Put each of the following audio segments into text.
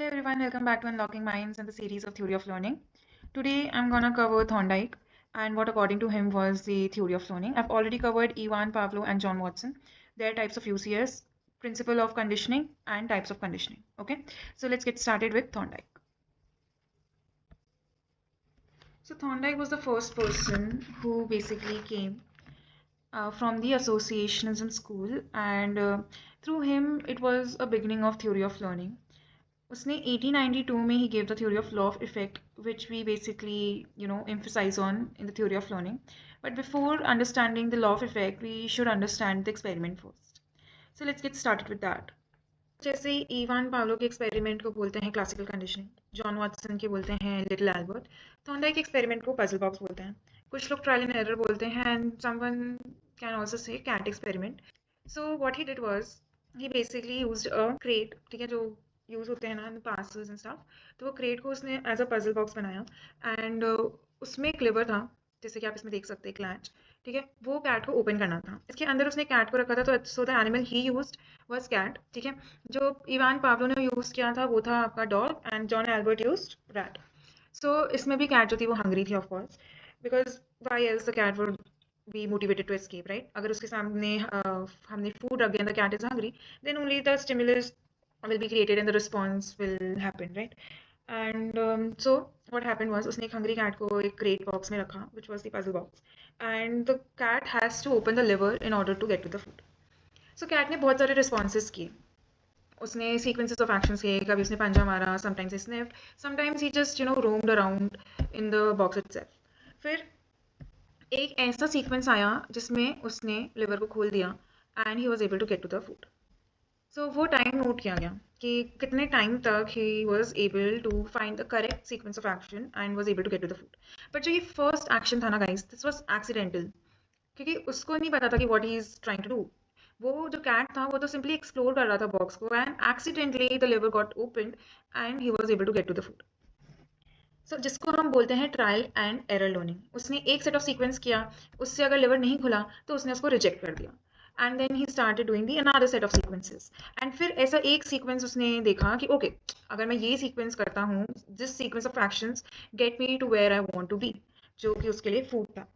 Hello everyone, welcome back to Unlocking Minds and the series of Theory of Learning. Today I'm gonna cover Thorndike and what according to him was the theory of learning. I've already covered Ivan Pavlov and John Watson, their types of UCS, principle of conditioning and types of conditioning. Okay, so let's get started with Thorndike. So Thorndike was the first person who basically came from the associationism school and through him it was a beginning of theory of learning. उसने 1892 में he gave the theory of law of effect, which we basically emphasize on in the theory of learning. But before understanding the law of effect, we should understand the experiment first. So let's get started with that. जैसे Ivan Paulo के experiment को बोलते हैं classical conditioning, John Watson के बोलते हैं little Albert, Thorndike experiment को puzzle box बोलते हैं, कुछ लोग ट्रायल एंड एरर बोलते हैं and someone can also say cat experiment. So what he did was he basically used a crate, ठीक है, जो यूज़ होते हैं ना पासेस एंड स्टफ, तो वो क्रेट को उसने एज अ पजल बॉक्स बनाया एंड उसमें एक लिवर था, जैसे कि आप इसमें देख सकते हैं क्लैच, ठीक है, वो कैट को ओपन करना था. इसके अंदर उसने कैट को रखा था, तो so the animal he used was cat, ठीक है. जो इवान पावलो ने यूज़ किया था वो था आपका dog and John Albert used rat. So इसमें भी कैट जो थी वो हंग्री थी of course, because why else the cat would be motivated to escape, right. अगर उसके सामने हमने फूड रख दिया, the cat is hungry, then only the stimulus will be created and the response will happen, right. And so what happened was उसने एक hungry cat को एक crate box में रखा, which was the puzzle box, and the cat has to open the lever in order to get to the food. So cat ने बहुत सारे responses किए, उसने sequences of actions किए, कभी उसने पंजा मारा, sometimes he sniffed, sometimes he just roamed around in the box itself. फिर एक ऐसा sequence आया जिसमें उसने liver को खोल दिया and he was able to get to the food. So वो टाइम नोट किया गया कि कितने टाइम तक he was able to find the correct sequence of action and was able to get to the food. But जो ये first action था ना गाइस, दिस वॉज एक्सीडेंटल, क्योंकि उसको नहीं पता था कि what he is trying to do. वो जो कैट था वो तो सिंपली एक्सप्लोर कर रहा था बॉक्स को and accidentally the lever got opened and he was able to get to the food. So जिसको हम बोलते हैं ट्रायल एंड एरर लर्निंग. उसने एक सेट ऑफ सीक्वेंस किया, उससे अगर लिवर नहीं खुला तो उसने उसको रिजेक्ट कर दिया and then he started doing the another set of sequences. and फिर ऐसा एक sequence उसने देखा कि okay, अगर मैं ये sequence करता हूँ, this sequence of actions get me to where I want to be, जो कि उसके लिए food था,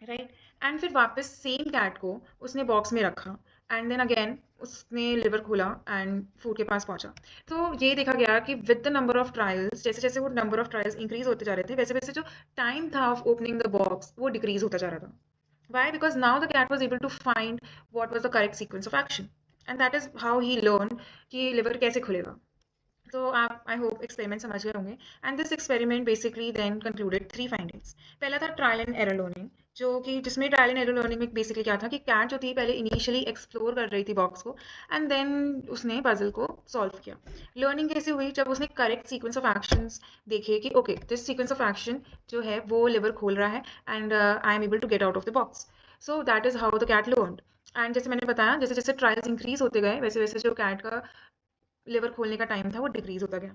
right. and फिर वापस same cat को उसने box में रखा and then again उसने liver खोला and food के पास पहुंचा. तो ये देखा गया कि with the number of trials, जैसे जैसे वो number of trials increase होते जा रहे थे, वैसे वैसे जो time था of opening the box वो decrease होता जा रहा था. Why? Because now the cat was able to find what was the correct sequence of action, and that is how he learned कि liver कैसे खुलेगा. तो आप आई होप एक्सपेरिमेंट समझ गए होंगे. And this experiment basically then concluded 3 findings. पहला था ट्रायल एंड एरर लर्निंग, जो कि जिसमें ट्रायल एंड एरर लर्निंग में बेसिकली क्या था कि कैट जो थी पहले इनिशियली एक्सप्लोर कर रही थी बॉक्स को एंड देन उसने पजल को सॉल्व किया. लर्निंग कैसे हुई? जब उसने करेक्ट सीक्वेंस ऑफ एक्शंस देखे कि okay this sequence of action जो है वो लिवर खोल रहा है and I am able to get out of the box. So that is how the cat learned. And जैसे मैंने बताया, जैसे जैसे ट्रायल्स इंक्रीज होते गए वैसे वैसे जो कैट का लिवर खोलने का टाइम था वो डिक्रीज होता गया.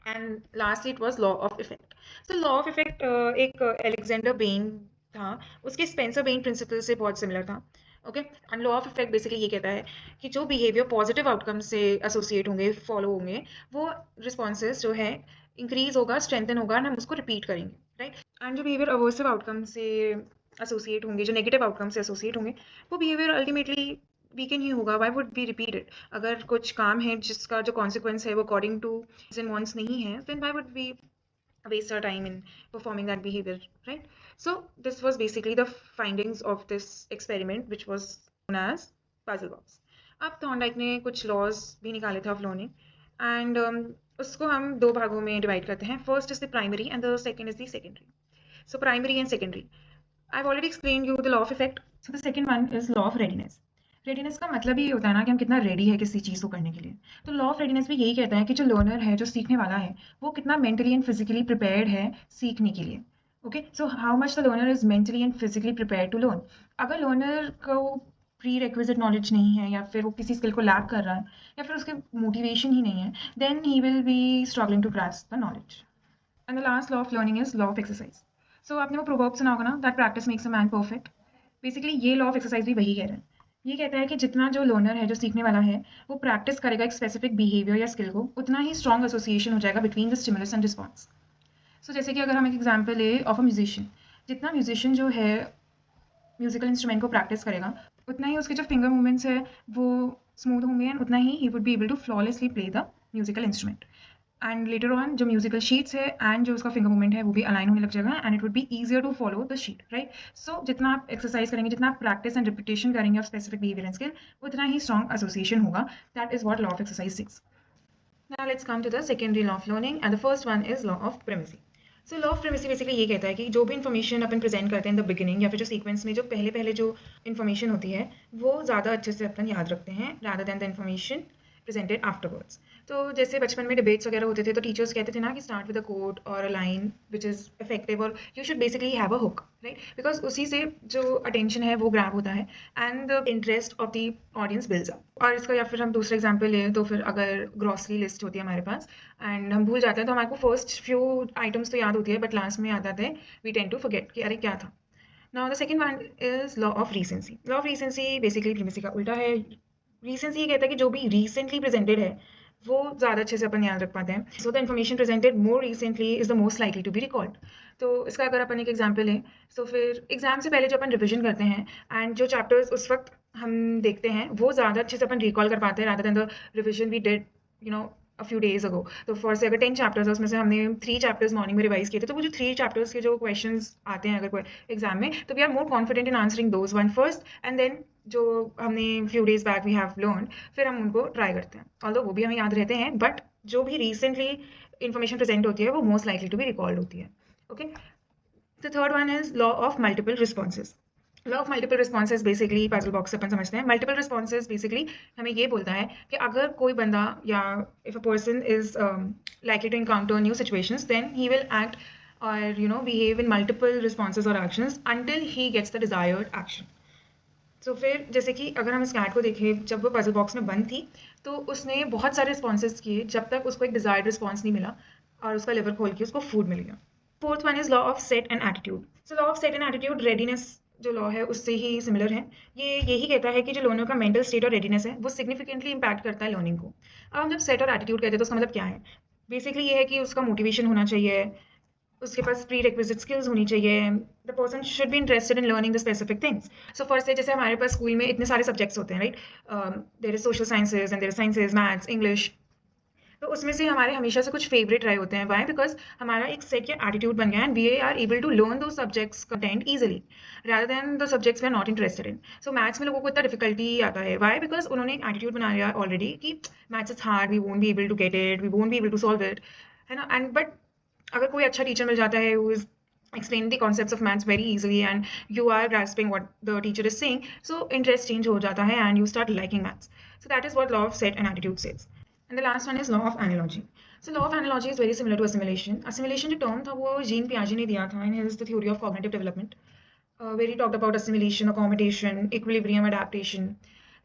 And lastly it was law of effect. So law of effect एक एलेक्जेंडर बेन था, उसके स्पेंसर बेन प्रिंसिपल से बहुत सिमिलर था. Okay. And law of effect basically ये कहता है कि जो बिहेवियर पॉजिटिव आउटकम से एसोसिएट होंगे, फॉलो होंगे, वो रिस्पॉन्सेज जो है इंक्रीज होगा, स्ट्रेंथन होगा एंड हम उसको रिपीट करेंगे, राइट. एंड जो बिहेवियर अवर्सिव आउटकम से एसोसिएट होंगे, जो नेगेटिव आउटकम से एसोसिएट होंगे, वो बिहेवियर अल्टीमेटली वीकन ही होगा. Y would be repeated? अगर कुछ काम है जिसका जो कॉन्सिक्वेंस है वो अकॉर्डिंग टू एंड वांट्स नहीं है, then why would be waste our time in performing that behavior, right. So this was basically the findings of this experiment which was known as puzzle box. अब Thorndike ने कुछ laws भी निकाले थे of learning and उसको हम दो भागों में डिवाइड करते हैं. First is the primary and the second is the secondary. So primary and secondary, I have already explain you the law of effect. So the second one is law of readiness. Readiness का मतलब ये होता है ना कि हम कितना ready है किसी चीज़ को करने के लिए. तो लॉ ऑफ रेडीनेस भी यही कहता है कि जो लर्नर है, जो सीखने वाला है, वो कितना मेंटली एंड फिजिकली प्रिपेयर्ड है सीखने के लिए. Okay. So how much the learner is mentally and physically prepared to learn. अगर लर्नर को प्री रिक्विजिट नॉलेज नहीं है या फिर वो किसी स्किल को लैक कर रहा है या फिर उसके मोटिवेशन ही नहीं है, then he will be struggling to grasp the knowledge. And the last law of learning is law of exercise. So आपने वो प्रोवर्ब सुना होगा ना, that practice makes a man perfect. Basically ये लॉ ऑफ एक्सरसाइज भी वही कह रहे हैं. ये कहता है कि जितना जो लर्नर है, जो सीखने वाला है, वो प्रैक्टिस करेगा एक स्पेसिफिक बिहेवियर या स्किल को, उतना ही स्ट्रॉन्ग एसोसिएशन हो जाएगा between the stimulus and response. So जैसे कि अगर हम एक एग्जाम्पल ले ऑफ अ म्यूजिशियन, जितना म्यूजिशियन जो है म्यूजिकल इंस्ट्रूमेंट को प्रैक्टिस करेगा, उतना ही उसके जो फिंगर मूवमेंट्स है वो स्मूथ होंगे एंड उतना ही would be able to flawlessly play the musical instrument. And later on जो म्यूजिकल शीट्स है एंड जो उसका फिंगर मूवमेंट है वो भी अलाइन होने लग जाएगा and it would be easier to follow the sheet, right. So जितना आप एक्सरसाइज करेंगे, जितना आप प्रैक्टिस एंड रिपीटेशन करेंगे of specific behaviour and skill, उतना ही स्ट्रॉन्ग एसोसिएशन होगा। That is what law of exercise six. Now let's come to the secondary law of learning and the first one is law of primacy. So law of primacy basically ये कहता है कि जो भी information अपन present करते हैं in the beginning या फिर जो सीक्वेंस में जो पहले पहले जो इन्फॉर्मेशन होती है वो ज़्यादा अच्छे से अपन याद रखते हैं rather than the information presented afterwards. तो जैसे बचपन में डिबेट्स वगैरह होते थे तो टीचर्स कहते थे ना कि स्टार्ट विद अ कोट और a line which is effective और you should basically have a hook, right, because उसी से जो अटेंशन है वो ग्रैब होता है and the interest of the audience builds up. और इसका या फिर हम दूसरा एग्जाम्पल लें तो फिर अगर ग्रॉसरी लिस्ट होती है हमारे पास एंड हम भूल जाते हैं तो हमारे को फर्स्ट फ्यू आइटम्स तो याद होती है बट लास्ट में याद आते हैं वी टेंड टू फॉरगेट कि अरे क्या था। Now the second one is law of recency. Law of recency basically primacy का उल्टा है। रीसेंसी ये कहता है कि जो भी रिसेंटली प्रेजेंटेड है वो ज़्यादा अच्छे से अपन याद रख पाते हैं। So the information presented more recently is the most likely to be recalled. तो इसका अगर अपन एक एग्जाम्पल लें तो फिर एग्जाम से पहले जो अपन रिविजन करते हैं एंड जो चैप्टर्स उस वक्त हम देखते हैं वो ज़्यादा अच्छे से अपन रिकॉल कर पाते हैं rather than the revision we did a few days ago। तो फॉर से अगर 10 चैप्टर्स है उसमें से हमने 3 चैप्टर्स मॉर्निंग में रिवाइज किए थे तो वो जो 3 चैप्टर्स के जो क्वेश्चंस आते हैं अगर कोई एग्जाम में तो we are more confident in answering those one first and then जो हमने few days back we have learn फिर हम उनको ट्राई करते हैं ऑल्दो वो भी हमें याद रहते हैं बट जो भी रिसेंटली इन्फॉर्मेशन प्रेजेंट होती है वो most likely to be recalled होती है। Okay, the third one is law of multiple responses. Law of multiple responses basically puzzle box अपन समझते हैं। मल्टीपल रिस्पॉन्सेज बेसिकली हमें ये बोलता है कि अगर कोई बंदा या if a person is likely to encounter new situations then he will act or behave in multiple responses or actions until he gets the desired action। तो फिर जैसे कि अगर हम इस कैट को देखें जब वो पजल बॉक्स में बंद थी तो उसने बहुत सारे रिस्पॉन्सेज किए जब तक उसको एक डिजायर्ड रिस्पॉन्स नहीं मिला और उसका लिवर खोल के उसको फूड मिल गया। Fourth one is law of set and attitude. So law of set and attitude readiness जो लॉ है उससे ही सिमिलर है। ये यही कहता है कि जो लर्नर का मेंटल स्टेट और रेडीनेस है वो सिग्निफिकेंटली इंपैक्ट करता है लर्निंग को। अब हम जब सेट और एटीट्यूड कहते हैं तो उसका मतलब क्या है? बेसिकली ये है कि उसका मोटिवेशन होना चाहिए, उसके पास प्री रिक्विजिट स्किल्स होनी चाहिए, the person should be interested in learning the specific things. So first से जैसे हमारे पास स्कूल में इतने सारे सब्जेक्ट्स होते हैं, right, there is social sciences and there is sciences, maths, English. तो उसमें से हमारे हमेशा से कुछ फेवरेट रहे होते हैं। वाई? बिकॉज हमारा एक सेट या एटीट्यूड बन गया and we are able to learn those subjects content easily rather than the subjects we are not interested in. So maths में लोगों को इतना डिफिकल्टी आता है। वाई? बिकॉज उन्होंने एक एटीट्यूड बना लिया ऑलरेडी कि maths is hard, we won't be able to get it, we won't be able to solve it, है ना। एंड बट अगर कोई अच्छा टीचर मिल जाता है who is explaining the concepts of maths very easily and you are grasping what the teacher is saying, so interest change हो जाता है and you start liking maths। So that is what law of set and attitude says। And the last one is law of analogy। So law of analogy is very similar to assimilation। Assimilation जो term था वो gene पियाजे ने दिया था in his the theory of cognitive development, where he talked about assimilation, accommodation, equilibrium, adaptation।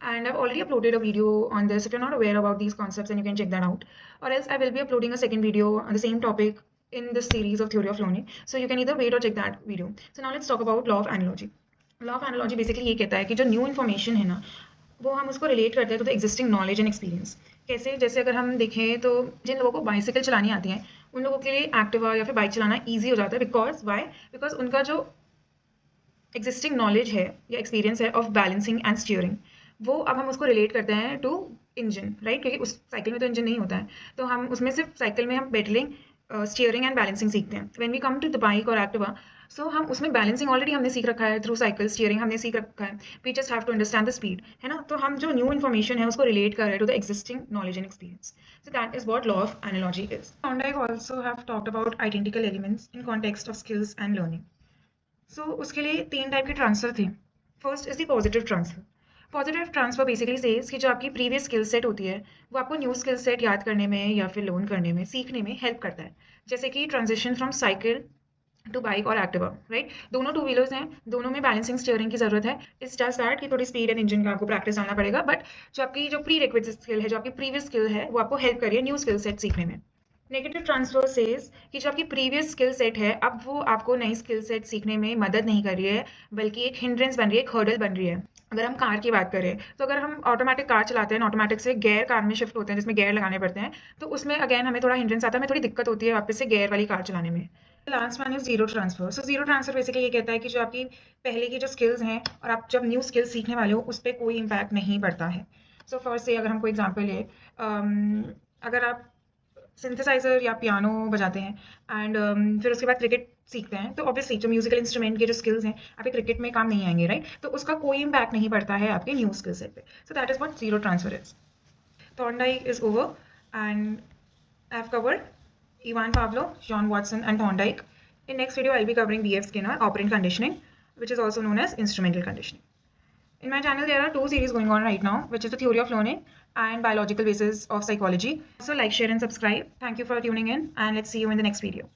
And I've already uploaded a video on this if you're not aware about these concepts, and you can check that out, or else I will be uploading a second video on the same topic in this series of theory of learning, so you can either wait or check that video। So now let's talk about law of analogy। law of analogy basically ये कहता है कि जो new information है ना वो हम उसको रिलेट करते हैं to the existing knowledge and experience. कैसे? जैसे अगर हम देखें तो जिन लोगों को बाइसिकल चलानी आती है उन लोगों के लिए एक्टिवा या फिर बाइक चलाना ईजी हो जाता है। Because why? बिकॉज उनका जो एग्जिस्टिंग नॉलेज है या एक्सपीरियंस है ऑफ बैलेंसिंग एंड स्टीयरिंग वो अब हम उसको रिलेट करते हैं टू इंजन, राइट, क्योंकि उस साइकिल में तो इंजन नहीं होता है तो हम उसमें सिर्फ साइकिल में हम पेडलिंग, स्टीयरिंग एंड बैलेंसिंग सीखते हैं। When we come to the bike or Activa so हम उसमें बैलेंसिंग ऑलरेडी हमने सीख रखा है थ्रू साइकिल, स्टीयरिंग हमने सीख रखा है, we just have to understand the speed, है ना। तो हम जो न्यू इन्फॉर्मेशन है उसको रिलेट कर रहे हैं to the existing knowledge and experience. So that is what law of analogy is. Thorndike also have talked about identical elements in context of skills and learning। सो उसके लिए 3 टाइप के transfer थे। First is the positive transfer. Positive transfer basically says कि जो आपकी previous skill set होती है वो आपको न्यू स्किल सेट याद करने में या फिर लर्न करने में, सीखने में हेल्प करता है। जैसे कि transition from cycle to bike or Activa, right, दोनों टू व्हीलर्स हैं, दोनों में बैलेंसिंग स्टीयरिंग की जरूरत है। इट्स जस्ट दैट कि थोड़ी स्पीड एंड इंजन का आपको प्रैक्टिस डालना पड़ेगा, बट जो आपकी जो प्री रिक्विजिट स्किल है, जो आपकी प्रीवियस स्किल है वो आपको हेल्प करिए न्यू स्किल सेट सीखने में। नेगेटिव ट्रांसफर सेज कि जो आपकी प्रीवियस स्किल सेट है अब वो आपको नई स्किल सेट सीखने में मदद नहीं कर रही है बल्कि एक हिंड्रेंस बन रही है, एक हर्डल बन रही है। अगर हम कार की बात करें, तो अगर हम ऑटोमेटिक कार चलाते हैं, ऑटोमेटिक से गियर कार में शिफ्ट होते हैं जिसमें गियर लगाने पड़ते हैं, तो उसमें अगेन हमें थोड़ा हिंड्रेंस आता है, हमें थोड़ी दिक्कत होती है वापस से गियर वाली कार चलाने में। Last one is zero transfer. So zero transfer basically ये कहता है कि जो आपकी पहले की जो स्किल्स हैं और आप जब न्यू स्किल्स सीखने वाले हो उस पर कोई इम्पैक्ट नहीं पड़ता है। सो फर्स्ट से अगर हम कोई एग्जाम्पल ले, अगर आप सिंथेसाइजर या पियानो बजाते हैं एंड फिर उसके बाद क्रिकेट सीखते हैं, तो ऑब्वियसली जो म्यूजिकल इंस्ट्रूमेंट के जो स्किल्स हैं आपके क्रिकेट में काम नहीं आएंगे, राइट? तो उसका कोई इम्पैक्ट नहीं पड़ता है आपके न्यू स्किल सेट पे। सो that is what zero transfer is. Thorndike is over, and I've covered Ivan Pavlov, John Watson, and Thorndike. In next video, I'll be covering B.F. Skinner, operant conditioning, which is also known as instrumental conditioning. In my channel, there are two series going on right now, which is the theory of learning and biological basis of psychology. So like, share, and subscribe. Thank you for tuning in, and let's see you in the next video.